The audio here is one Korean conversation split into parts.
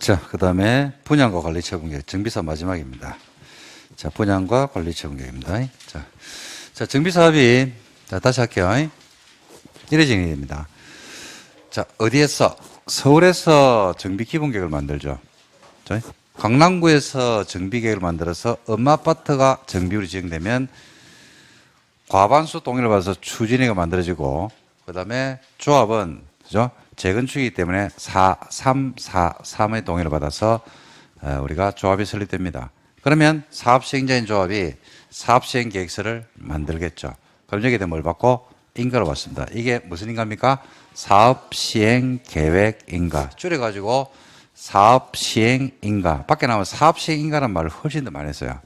자, 그 다음에 분양과 관리처분계획, 정비사업 마지막입니다. 자, 분양과 관리처분계획입니다. 자, 정비사업이, 자, 다시 할게요. 이래 진행됩니다. 자, 어디에서? 서울에서 정비기본계획을 만들죠. 자, 강남구에서 정비계획을 만들어서 엄마아파트가 정비율이 지정되면 과반수 동의를 받아서 추진위가 만들어지고, 그 다음에 조합은, 그죠? 재건축이기 때문에 3의 동의를 받아서 우리가 조합이 설립됩니다. 그러면 사업시행자인 조합이 사업시행계획서를 만들겠죠. 그럼 여기에 뭘 받고? 인가를 받습니다. 이게 무슨 인가입니까? 사업시행계획인가. 줄여가지고 사업시행인가. 밖에 나오면 사업시행인가라는 말을 훨씬 더 많이 했어요.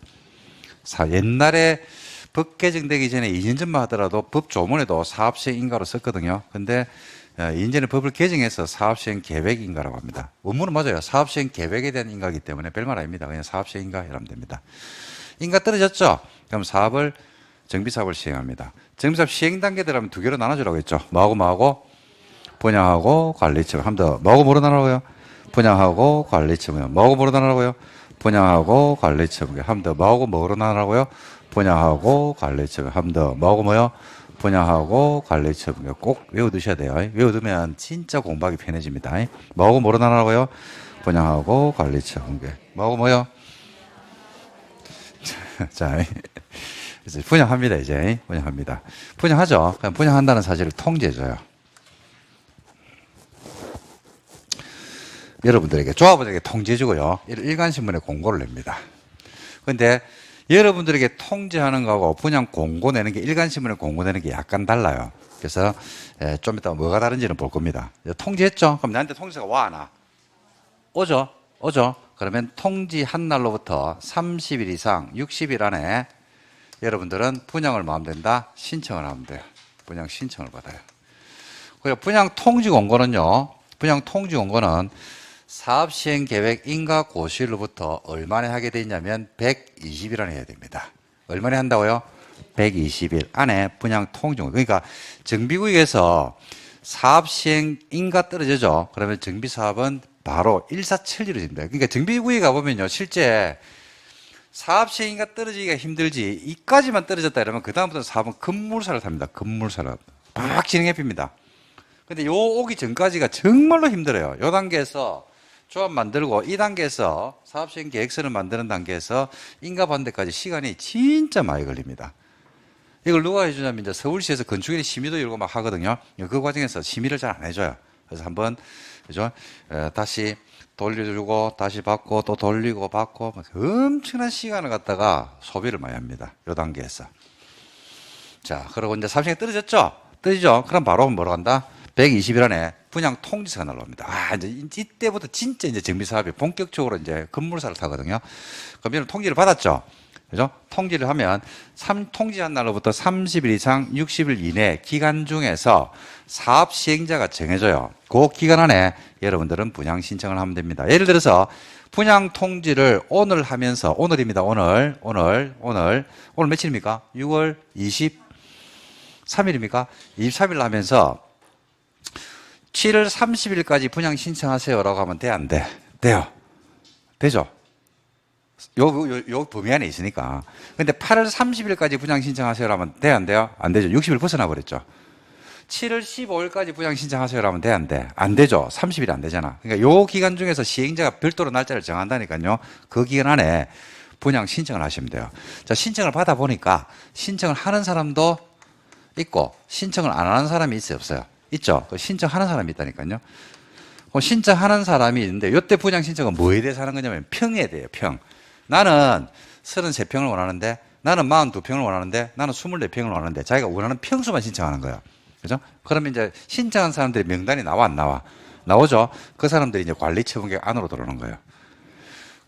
옛날에 법 개정되기 전에 2년 전만 하더라도 법 조문에도 사업시행인가로 썼거든요. 근데 2년 전에 법을 개정해서 사업시행계획인가라고 합니다. 원문은 맞아요. 사업시행계획에 대한 인가이기 때문에 별말 아닙니다. 그냥 사업시행인가 이러면 됩니다. 인가 떨어졌죠? 그럼 사업을 정비사업을 시행합니다. 정비사업 시행 단계들하면 두 개로 나눠주라고 했죠. 뭐하고? 분양하고 관리처분. 한 번 더. 뭐로 나눠라고요? 분양하고 관리처분. 뭐로 나눠라고요? 분양하고 관리처분. 한 번 더. 뭐로 나눠라고요? 분양하고 관리처분. 한 번 더. 뭐요? 분양하고 관리처분. 꼭 외워두셔야 돼요. 외워두면 진짜 공부하기 편해집니다. 뭐로 나눠라고요? 분양하고 관리처분. 뭐요? 자, 이제 분양합니다. 이제 분양합니다. 분양하죠. 그냥 분양한다는 사실을 통지해줘요. 여러분들에게 조합원에게 통지해주고요. 일간신문에 공고를 냅니다. 그런데 여러분들에게 통지하는 거하고 분양 공고 내는 게 일간신문에 공고 내는 게 약간 달라요. 그래서 좀 이따 뭐가 다른지는 볼 겁니다. 통지했죠? 그럼 나한테 통지가 와, 안 와? 오죠? 그러면 통지한 날로부터 30일 이상 60일 안에 여러분들은 분양을 마음에 든다 신청을 하면 돼요. 분양 신청을 받아요. 그리고 분양 통지 공고는요. 분양 통지 공고는 사업시행계획 인가 고시일로부터 얼마나 하게 돼 있냐면 120일 안에 해야 됩니다. 얼마나 한다고요? 120일 안에 분양 통지 공고. 그러니까 정비구역에서 사업시행 인가 떨어지죠. 그러면 정비사업은 바로 일사천리로 됩니다. 그러니까 정비구역에 가보면요. 실제 사업시행인가 떨어지기가 힘들지 이까지만 떨어졌다 이러면 그 다음부터 사업은 급물살을 탑니다. 급물살을 막 진행해 핍니다. 근데 요 오기 전까지가 정말로 힘들어요. 요 단계에서 조합 만들고 이 단계에서 사업시행 계획서를 만드는 단계에서 인가 받는 데까지 시간이 진짜 많이 걸립니다. 이걸 누가 해주냐면 이제 서울시에서 건축인이 심의도 열고 막 하거든요. 그 과정에서 심의를 잘 안 해줘요. 그래서 한번 그죠? 다시 돌려주고 다시 받고 또 돌리고 받고 엄청난 시간을 갖다가 소비를 많이 합니다. 요 단계에서. 자, 그리고 이제 사업시행이 떨어졌죠? 떨어지죠? 그럼 바로 뭐로 간다? 120일 안에 분양 통지서가 날라옵니다. 이제 이때부터 진짜 이제 정비사업이 본격적으로 이제 급물살을 타거든요. 그럼 이런 통지를 받았죠? 그죠? 통지를 하면 통지한 날로부터 30일 이상 60일 이내 기간 중에서 사업 시행자가 정해져요. 그 기간 안에 여러분들은 분양 신청을 하면 됩니다. 예를 들어서 분양 통지를 오늘 하면서 오늘입니다. 오늘 며칠입니까? 6월 23일입니까? 23일 하면서 7월 30일까지 분양 신청하세요라고 하면 돼, 안 돼? 돼요. 되죠? 요 범위 안에 있으니까. 근데 8월 30일까지 분양 신청하세요라고 하면 돼, 안 돼요? 안 되죠. 60일 벗어나 버렸죠. 7월 15일까지 분양 신청하세요라고 하면 돼, 안 돼? 안 되죠. 30일이 안 되잖아. 그러니까 요 기간 중에서 시행자가 별도로 날짜를 정한다니까요. 그 기간 안에 분양 신청을 하시면 돼요. 자, 신청을 받아보니까 신청을 하는 사람도 있고 신청을 안 하는 사람이 있어요, 없어요? 있죠. 신청하는 사람이 있다니까요. 신청하는 사람이 있는데 이때 분양 신청은 뭐에 대해서 하는 거냐면 평에 대해요. 평. 나는 33평을 원하는데 나는 42평을 원하는데 나는 24평을 원하는데 자기가 원하는 평수만 신청하는 거예요. 그죠? 그러면 이제 신청한 사람들의 명단이 나와 안 나와? 나오죠. 그 사람들이 이제 관리처분계획 안으로 들어오는 거예요.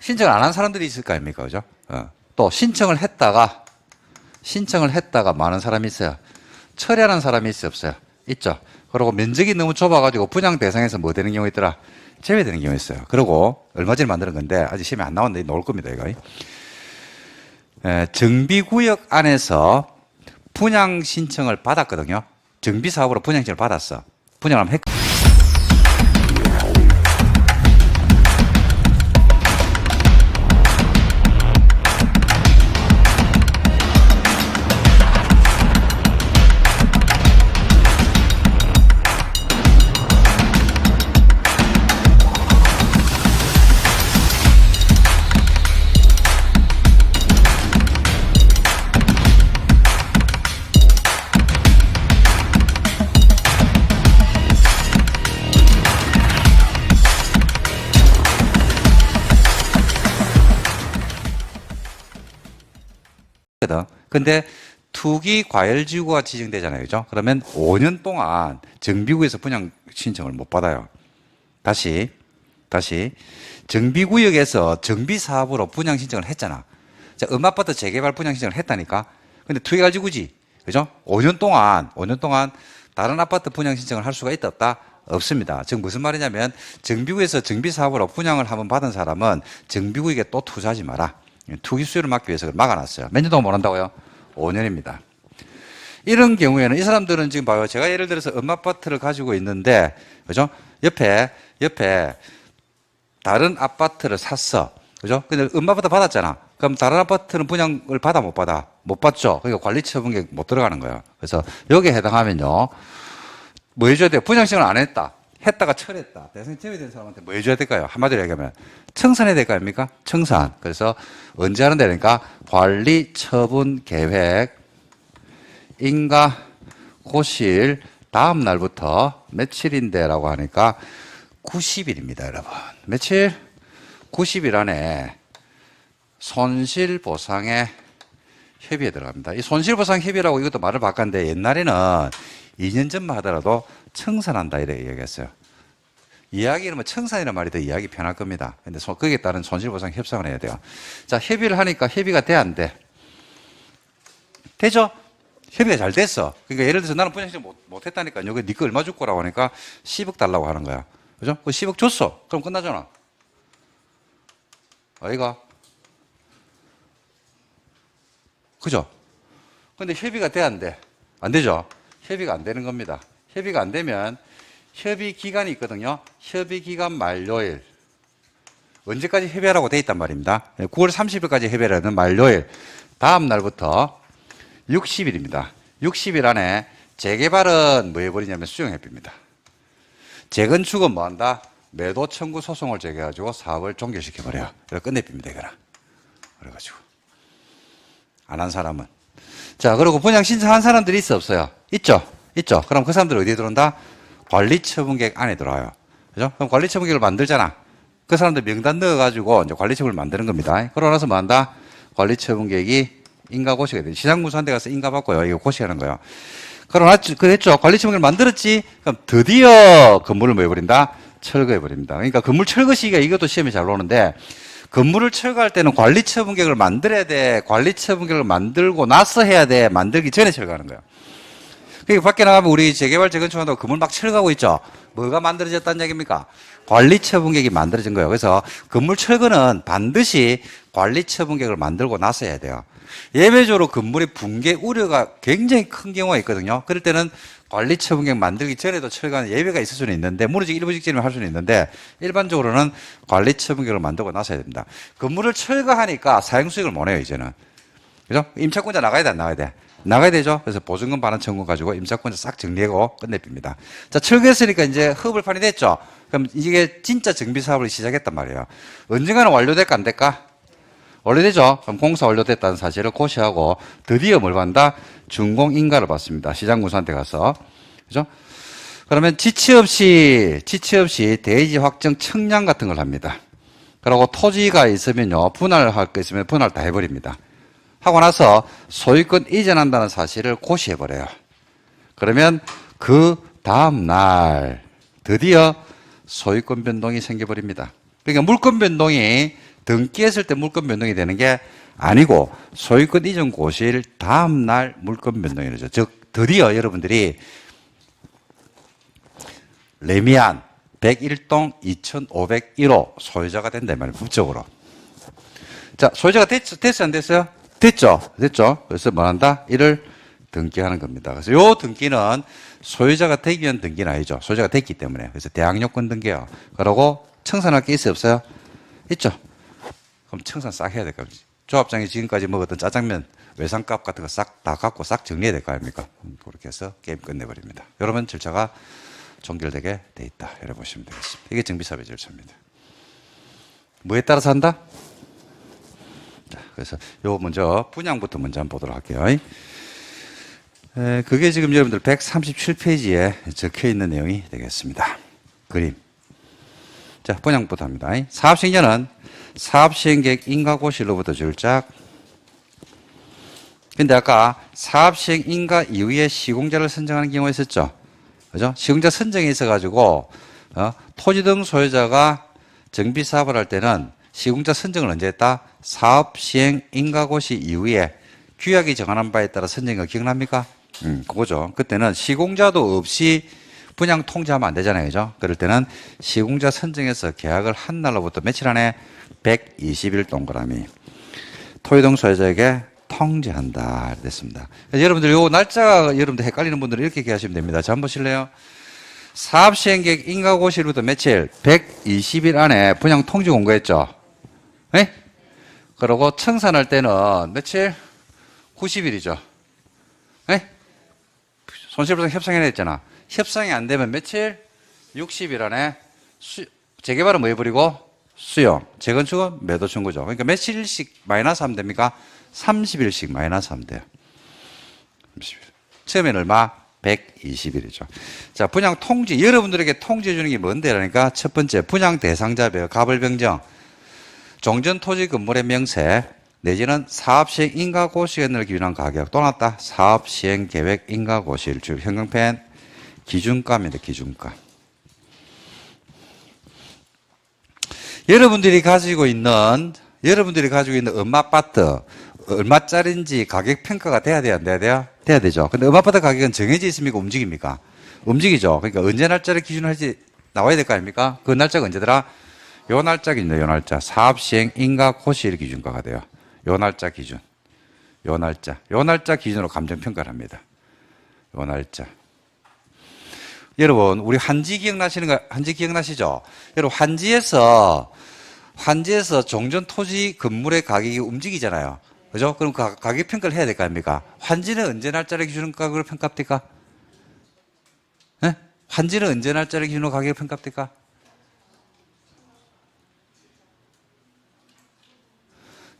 신청을 안 한 사람들이 있을 거 아닙니까? 그죠? 또 신청을 했다가 많은 사람이 있어요. 처리하는 사람이 있어요, 없어요? 있죠. 그리고 면적이 너무 좁아가지고 분양 대상에서 뭐 되는 경우 있더라? 제외되는 경우 있어요. 그리고 얼마 전에 만드는 건데 아직 시험에 안 나왔는데 나올 겁니다, 이거. 정비구역 안에서 분양 신청을 받았거든요. 정비사업으로 분양 신청을 받았어. 분양을 한번 했 근데 투기 과열지구가 지정되잖아요. 그죠? 그러면 5년 동안 정비구에서 분양 신청을 못 받아요. 다시. 정비구역에서 정비사업으로 분양 신청을 했잖아. 자, 음아파트 재개발 분양 신청을 했다니까. 근데 투기과열지구지. 그죠? 5년 동안 다른 아파트 분양 신청을 할 수가 있다, 없다? 없습니다. 즉, 무슨 말이냐면, 정비구에서 정비사업으로 분양을 한번 받은 사람은 정비구역에 또 투자하지 마라. 투기 수요를 막기 위해서 막아놨어요. 몇 년 동안 못 한다고요? 5년입니다. 이런 경우에는 이 사람들은 지금 봐요. 제가 예를 들어서 음아파트를 가지고 있는데, 그죠? 옆에 다른 아파트를 샀어. 그죠? 근데 음아파트 받았잖아. 그럼 다른 아파트는 분양을 받아, 못 받아? 못 받죠. 그러니까 관리처분계획 못 들어가는 거예요. 그래서 여기에 해당하면요. 뭐 해줘야 돼요? 분양 신청을 안 했다. 했다가 철했다. 대상이 제외된 사람한테 뭐 해줘야 될까요? 한마디로 얘기하면 청산해야 될 거 아닙니까? 청산. 그래서 언제 하는 데니까 관리처분계획 인가 고실 다음 날부터 며칠인데라고 하니까 90일입니다, 여러분. 며칠? 90일 안에 손실보상에 협의에 들어갑니다. 이 손실보상 협의라고 이것도 말을 바꿨는데 옛날에는 2년 전만 하더라도 청산한다 이렇게 얘기했어요. 이야기는 뭐 청산이라는 말이 더 이야기 편할 겁니다. 근데 거기에 따른 손실보상 협상을 해야 돼요. 자, 협의를 하니까 협의가 돼, 안 돼? 되죠? 협의가 잘 됐어. 그러니까 예를 들어서 나는 분양 신청 못 했다니까. 여기 니거 얼마 줄 거라고 하니까 10억 달라고 하는 거야. 그죠? 그 10억 줬어. 그럼 끝나잖아. 아이가? 그죠? 근데 협의가 돼, 안 돼? 안 되죠? 협의가 안 되는 겁니다. 협의가 안 되면 협의 기간이 있거든요. 협의 기간 만료일. 언제까지 협의하라고 돼 있단 말입니다. 9월 30일까지 협의를 하는 만료일. 다음 날부터 60일입니다. 60일 안에 재개발은 뭐 해버리냐면 수용협의입니다. 재건축은 뭐 한다? 매도 청구 소송을 제기해가지고 사업을 종결시켜버려요. 그래서 끝내줍니다, 이거라. 그래가지고. 안 한 사람은. 자, 그리고 분양 신청한 사람들이 있어, 없어요? 있죠? 있죠? 그럼 그 사람들 어디에 들어온다? 관리처분계획 안에 들어와요. 그죠? 그럼 관리처분계획을 만들잖아. 그 사람들 명단 넣어가지고 이제 관리처분을 만드는 겁니다. 그러고 나서 뭐 한다? 관리처분계획이 인가고시가 돼. 시장군수한테 가서 인가받고요. 이거 고시하는 거예요. 그랬죠. 관리처분계획을 만들었지? 그럼 드디어 건물을 뭐 해버린다? 철거해버립니다. 그러니까 건물 철거 시기가 이것도 시험에 잘 오는데 건물을 철거할 때는 관리처분계획을 만들어야 돼. 관리처분계획을 만들고 나서 해야 돼. 만들기 전에 철거하는 거예요. 그러니까 밖에 나가면 우리 재개발 재건축한다고 건물 막 철거하고 있죠. 뭐가 만들어졌다는 얘기입니까? 관리처분계획이 만들어진 거예요. 그래서 건물 철거는 반드시 관리처분계획을 만들고 나서 해야 돼요. 예외적으로 건물의 붕괴 우려가 굉장히 큰 경우가 있거든요. 그럴 때는 관리처분계획 만들기 전에도 철거하는 예외가 있을 수는 있는데 무너지기 일부 직전이면 할 수는 있는데 일반적으로는 관리처분계획을 만들고 나서 해야 됩니다. 건물을 철거하니까 사용수익을 못 내요, 이제는. 그죠? 임차권자 나가야 돼, 안 나가야 돼? 나가야 되죠? 그래서 보증금 반환 청구 가지고 임차권자 싹 정리하고 끝내줍니다. 자, 철거했으니까 이제 허블판이 됐죠? 그럼 이게 진짜 정비 사업을 시작했단 말이에요. 언젠가는 완료될까, 안 될까? 완료되죠? 그럼 공사 완료됐다는 사실을 고시하고 드디어 뭘 받는다? 준공인가를 받습니다. 시장군수한테 가서. 그죠? 그러면 지체 없이 대지 확정 청량 같은 걸 합니다. 그리고 토지가 있으면요, 분할할 거 있으면 분할 다 해버립니다. 하고 나서 소유권 이전한다는 사실을 고시해버려요. 그러면 그 다음날 드디어 소유권 변동이 생겨버립니다. 그러니까 물권 변동이 등기했을 때 물권 변동이 되는 게 아니고 소유권 이전 고시일 다음날 물권 변동이 되죠. 즉 드디어 여러분들이 레미안 101동 2501호 소유자가 된다 말이에요. 법적으로. 자, 소유자가 됐어요? 안 됐어요? 됐죠? 그래서 뭐 한다? 이를 등기하는 겁니다. 그래서 요 등기는 소유자가 되기 위한 등기는 아니죠. 소유자가 됐기 때문에. 그래서 대항요건 등기요. 그러고 청산할 게 있어요? 없어요? 있죠? 그럼 청산 싹 해야 될 거 아닙니까? 조합장이 지금까지 먹었던 짜장면 외상값 같은 거 싹 다 갖고 싹 정리해야 될 거 아닙니까? 그렇게 해서 게임 끝내버립니다. 여러분 절차가 종결되게 돼 있다. 이렇게 보시면 되겠습니다. 이게 정비사업의 절차입니다. 뭐에 따라서 한다? 자, 그래서 요 먼저 분양부터 먼저 한번 보도록 할게요. 그게 지금 여러분들 137페이지에 적혀 있는 내용이 되겠습니다. 그림. 자, 분양부터 합니다. 사업시행자는 사업시행계획 인가고시로부터 절작 근데 아까 사업 시행 인가 이후에 시공자를 선정하는 경우가 있었죠. 그죠? 시공자 선정이 있어가지고, 토지 등 소유자가 정비 사업을 할 때는 시공자 선정을 언제 했다? 사업 시행 인가고시 이후에 규약이 정하는 바에 따라 선정한 거 기억납니까? 그거죠. 그때는 시공자도 없이 분양 통지하면 안 되잖아요. 그죠? 그럴 때는 시공자 선정해서 계약을 한 날로부터 며칠 안에 120일 동그라미 토지 등 소유자에게 통지한다. 됐습니다. 여러분들 요 날짜가 여러분들 헷갈리는 분들은 이렇게 기하시면 됩니다. 자, 한번 보실래요? 사업 시행 계획 인가고시일부터 며칠? 120일 안에 분양 통지 공고했죠. 네? 그리고 청산할 때는 며칠? 90일이죠. 네? 손실보상 협상해야 했잖아. 협상이 안 되면 며칠? 60일 안에 재개발은 뭐 해버리고? 수용. 재건축은 매도 청구죠. 그러니까 며칠씩 마이너스 하면 됩니까? 30일씩 마이너스 하면 돼요. 30일. 처음에는 얼마? 120일이죠. 자, 분양 통지. 여러분들에게 통지해 주는 게 뭔데? 그러니까 첫 번째, 분양 대상자별, 가벌변경, 종전 토지 건물의 명세, 내지는 사업 시행 인가 고시원을 기준한 가격 또 나왔다. 사업 시행 계획 인가 고시일 즉 형광펜 기준가입니다. 기준가. 여러분들이 가지고 있는 엄마 아파트 얼마짜리인지 가격 평가가 돼야 돼요? 안 돼야 돼요? 돼야 되죠. 근데 엄마 아파트 가격은 정해져 있습니까? 움직입니까? 움직이죠. 그러니까 언제 날짜를 기준으로 할지 나와야 될 거 아닙니까? 그 날짜가 언제더라? 요 날짜 기준이요. 요 날짜. 사업 시행 인가 고시일 기준가가 돼요. 요 날짜 기준. 요 날짜 기준으로 감정 평가를 합니다. 요 날짜. 여러분, 우리 환지 기억나시죠? 여러분, 환지에서 종전 토지 건물의 가격이 움직이잖아요. 그죠? 그럼 가격 평가를 해야 될 거 아닙니까? 환지는 언제 날짜를 기준으로 가격을 평가합니까? 네? 환지는 언제 날짜를 기준으로 가격을 평가합니까?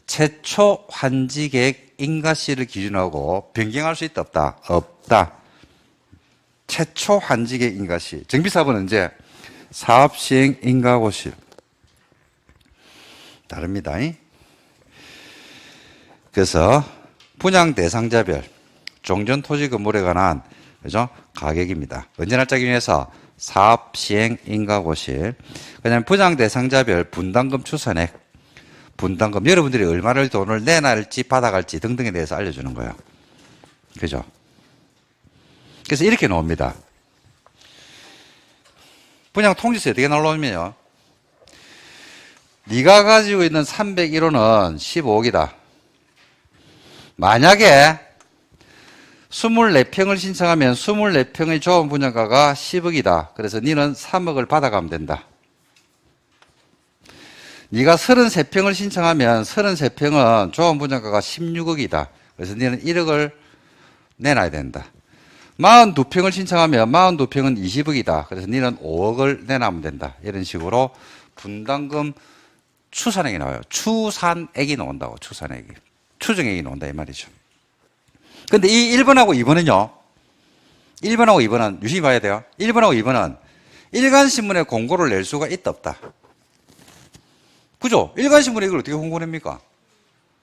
최초 환지 계획 인가시를 기준하고 변경할 수 있다 없다? 없다. 최초 환지 계획 인가시. 정비사업은 언제? 사업 시행 인가고시. 다릅니다. 그래서 분양 대상자별 종전 토지 건물에 관한 그죠? 가격입니다. 언제 날짜 기준에서 사업 시행 인가고시. 그다음에 분양 대상자별 분담금 추산액. 분담금 여러분들이 얼마를 돈을 내놔할지 받아갈지 등등에 대해서 알려주는 거예요. 그죠? 그래서 이렇게 나옵니다. 분양 통지세 어떻게 나오냐면요. 네가 가지고 있는 301호는 15억이다. 만약에 24평을 신청하면 24평의 조합 분양가가 10억이다. 그래서 너는 3억을 받아가면 된다. 네가 33평을 신청하면 33평은 조합 분양가가 16억이다. 그래서 너는 1억을 내놔야 된다. 42평을 신청하면 42평은 20억이다. 그래서 너는 5억을 내놔면 된다. 이런 식으로 분담금 추산액이 나와요. 추산액이 나온다고. 추산액이. 추정액이 나온다 이 말이죠. 근데 이 1번하고 2번은요. 1번하고 2번은 유심히 봐야 돼요. 1번하고 2번은 일간신문에 공고를 낼 수가 있다 없다. 그죠? 일간신문에 이걸 어떻게 공고냅니까?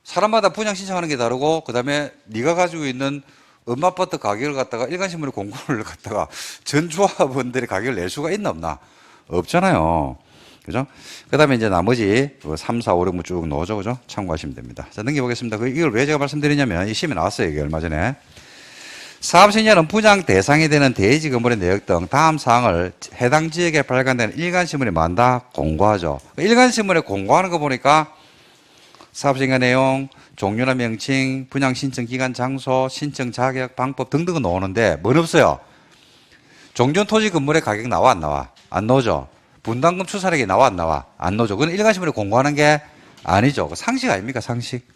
사람마다 분양 신청하는 게 다르고 그다음에 네가 가지고 있는 엄마 아파트 가격을 갖다가 일간신문에 공고를 갖다가 전 조합원들의 가격을 낼 수가 있나 없나? 없잖아요. 그죠? 그 다음에 이제 나머지 3, 4, 5, 6문 쭉 넣어줘. 그죠? 참고하시면 됩니다. 자, 넘겨보겠습니다. 이걸 왜 제가 말씀드리냐면, 이 시험에 나왔어요. 이게 얼마 전에. 사업시행자는 분양 대상이 되는 대지 건물의 내역 등 다음 사항을 해당 지역에 발간되는 일간신문에 만다 공고하죠. 일간신문에 공고하는 거 보니까 사업시행자 내용, 종류나 명칭, 분양 신청 기간, 장소, 신청 자격, 방법 등등은 나오는데, 뭔 없어요? 종전 토지 건물의 가격 나와, 안 나와? 안 나오죠? 분담금 추산액이 나와 안 나와? 안 나오죠. 그건 일간신문에 공고하는 게 아니죠. 상식 아닙니까? 상식.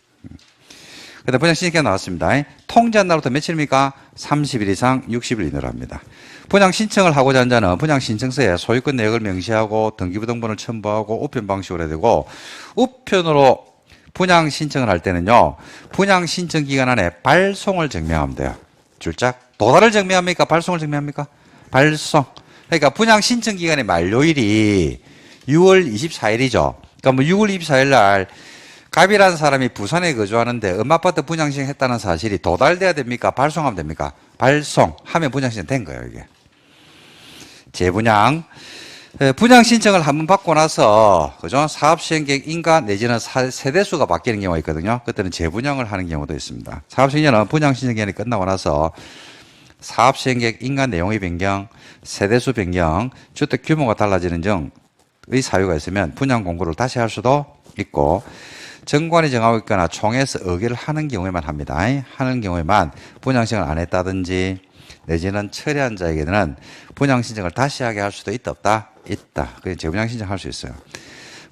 그 다음 분양 신청기간 나왔습니다. 통지한 날부터 며칠입니까? 30일 이상 60일 이내로 합니다. 분양 신청을 하고자 하는 자는 분양 신청서에 소유권 내역을 명시하고 등기부등본을 첨부하고 우편 방식으로 해야 되고 우편으로 분양 신청을 할 때는요. 분양 신청 기간 안에 발송을 증명하면 돼요. 줄짝. 도달을 증명합니까? 발송을 증명합니까? 발송. 그러니까 분양 신청 기간의 만료일이 6월 24일이죠. 그러니까 뭐 6월 24일 날 갑이라는 사람이 부산에 거주하는데 엄마 아파트 분양신청 했다는 사실이 도달돼야 됩니까? 발송하면 됩니까? 발송하면 분양신청 된 거예요, 이게. 재분양. 분양 신청을 한번 받고 나서, 그죠? 사업시행계획 인가 내지는 세대수가 바뀌는 경우가 있거든요. 그때는 재분양을 하는 경우도 있습니다. 사업시행자는 분양 신청 기간이 끝나고 나서 사업시행계획 인가 내용의 변경, 세대수 변경, 주택 규모가 달라지는 등의 사유가 있으면 분양 공고를 다시 할 수도 있고, 정관이 정하고 있거나 총회에서 의결을 하는 경우에만 합니다. 하는 경우에만 분양 신청을 안 했다든지 내지는 처리한 자에게는 분양 신청을 다시 하게 할 수도 있다, 없다? 있다. 그래서 재분양 신청할 수 있어요.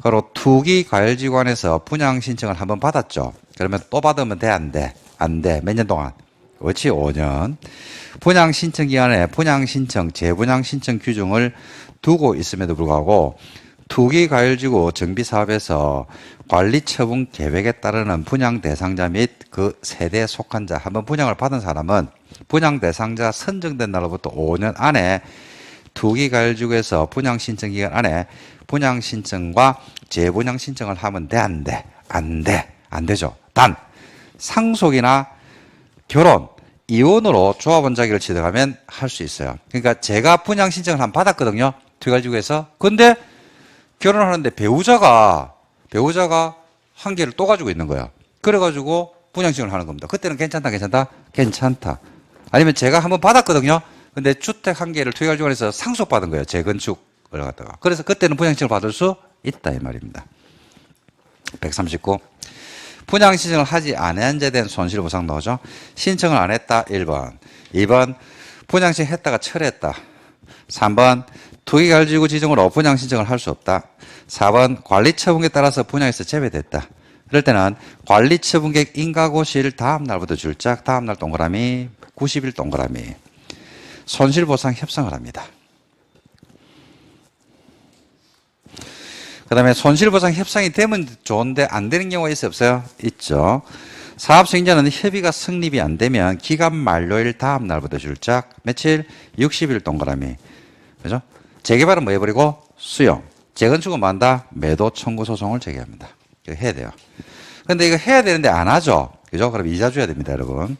그리고 투기과열지구간에서 분양 신청을 한번 받았죠. 그러면 또 받으면 돼, 안 돼? 안 돼. 몇 년 동안? 그렇지, 5년. 분양 신청 기간에 분양 신청, 재분양 신청 규정을 두고 있음에도 불구하고 투기과열지구 정비사업에서 관리처분 계획에 따르는 분양 대상자 및 그 세대에 속한 자, 한번 분양을 받은 사람은 분양 대상자 선정된 날로부터 5년 안에 투기과열지구에서 분양 신청 기간 안에 분양 신청과 재분양 신청을 하면 돼, 안 돼? 안 돼. 안 되죠. 단, 상속이나 결혼, 이혼으로 조합원 자격을 취득하면 할 수 있어요. 그러니까 제가 분양 신청을 한번 받았거든요. 투기과열지구에서. 근데 결혼하는데 배우자가 한 개를 또 가지고 있는 거야. 그래가지고 분양 신청을 하는 겁니다. 그때는 괜찮다, 괜찮다? 괜찮다. 아니면 제가 한번 받았거든요. 근데 주택 한 개를 투기과열지구에서 상속받은 거예요. 재건축을 갖다가. 그래서 그때는 분양 신청을 받을 수 있다, 이 말입니다. 139. 분양 신청을 하지 않은 자에 대한 손실보상 나오죠. 신청을 안 했다, 1번. 2번, 분양 신청했다가 철회했다. 3번, 투기과열지구 지정으로 분양 신청을 할 수 없다. 4번, 관리처분에 따라서 분양에서 제외됐다. 그럴 때는 관리처분계획 인가고시를 다음 날부터 줄짝, 다음 날 동그라미, 90일 동그라미. 손실보상 협상을 합니다. 그 다음에 손실보상 협상이 되면 좋은데 안 되는 경우가 있어요, 없어요? 있죠. 사업시행자는 협의가 성립이 안 되면 기간 만료일 다음 날부터 줄짝, 며칠? 60일 동그라미. 그죠? 재개발은 뭐 해버리고? 수용. 재건축은 뭐 한다? 매도 청구 소송을 제기합니다. 이거 해야 돼요. 근데 이거 해야 되는데 안 하죠? 그죠? 그럼 이자 줘야 됩니다, 여러분.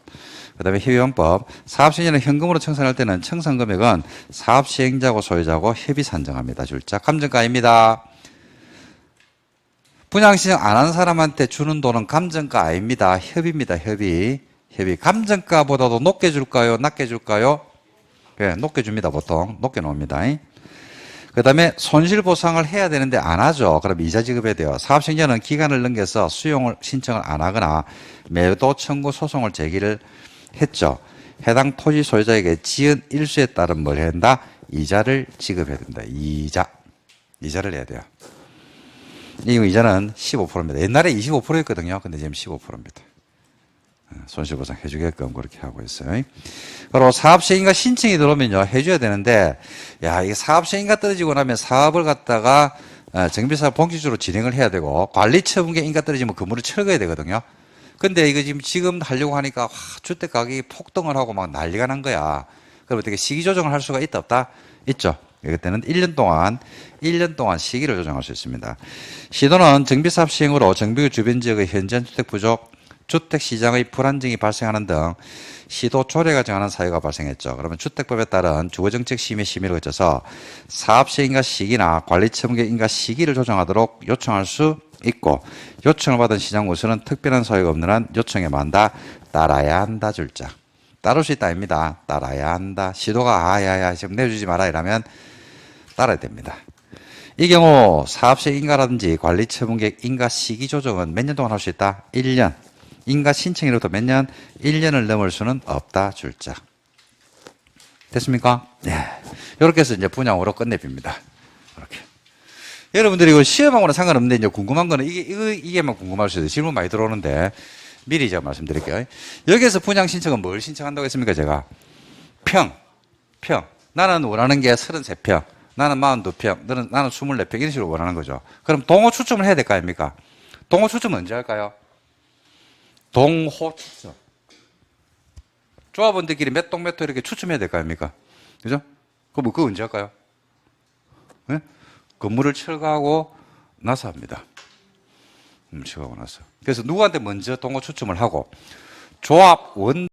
그 다음에 협의원법. 사업시행자는 현금으로 청산할 때는 청산금액은 사업시행자고 소유자고 협의 산정합니다. 줄짝. 감정가입니다. 분양신청 안 한 사람한테 주는 돈은 감정가 아닙니다. 협의입니다. 협의. 감정가보다도 높게 줄까요? 낮게 줄까요? 예, 높게 줍니다. 보통. 높게 놓습니다. 그 다음에 손실보상을 해야 되는데 안 하죠. 그럼 이자 지급해야 돼요. 사업시행자는 기간을 넘겨서 수용을 신청을 안 하거나 매도 청구 소송을 제기를 했죠. 해당 토지 소유자에게 지은 일수에 따른 뭘 해야 된다? 이자를 지급해야 된다. 이자를 내야 돼요. 이 이자는 15%입니다. 옛날에 25%였거든요. 근데 지금 15%입니다. 손실보상 해주게끔 그렇게 하고 있어요. 그리고 사업시행인가 신청이 들어오면요, 해줘야 되는데, 야, 이게 사업시행인가 떨어지고 나면 사업을 갖다가 정비사업 본격적으로 진행을 해야 되고, 관리처분계 인가 떨어지면 건물을 철거해야 되거든요. 근데 이거 지금 하려고 하니까, 와, 주택 가격이 폭등을 하고 막 난리가 난 거야. 그럼 어떻게 시기 조정을 할 수가 있다, 없다? 있죠. 그때는 1년 동안 시기를 조정할 수 있습니다. 시도는 정비사업 시행으로 정비구 주변 지역의 현저한 주택 부족, 주택시장의 불안정이 발생하는 등 시도 조례가 정하는 사유가 발생했죠. 그러면 주택법에 따른 주거정책심의 심의를 거쳐서 사업시행인가 시기나 관리처분계 인가 시기를 조정하도록 요청할 수 있고, 요청을 받은 시장군수는 특별한 사유가 없는 한 요청에 만다 따라야 한다 줄자. 따를 수 있다 아닙니다. 따라야 한다. 시도가 아야야 지금 내주지 마라 이러면 따라야 됩니다. 이 경우 사업시행 인가라든지 관리처분계획 인가 시기 조정은 몇 년 동안 할 수 있다? 1년. 인가 신청일로부터 몇 년? 1년을 넘을 수는 없다 줄자. 됐습니까? 네. 이렇게 해서 이제 분양으로 끝내줍니다. 이렇게. 여러분들이 이거 시험하고는 상관없는데 이제 궁금한 거는 이게만 궁금할 수 있어요. 질문 많이 들어오는데 미리 제가 말씀드릴게요. 여기에서 분양 신청은 뭘 신청한다고 했습니까, 제가? 평. 나는 원하는 게 33평. 나는 42평. 나는 24평. 이런 식으로 원하는 거죠. 그럼 동호 추첨을 해야 될 거 아닙니까? 동호 추첨 언제 할까요? 동호 추첨. 조합원들끼리 몇 동 몇 호 이렇게 추첨해야 될 거 아닙니까? 그죠? 그거 언제 할까요? 네? 건물을 철거하고 나서 합니다. 취급하고 나서. 그래서 누구한테 먼저 동호 추첨을 하고 조합 원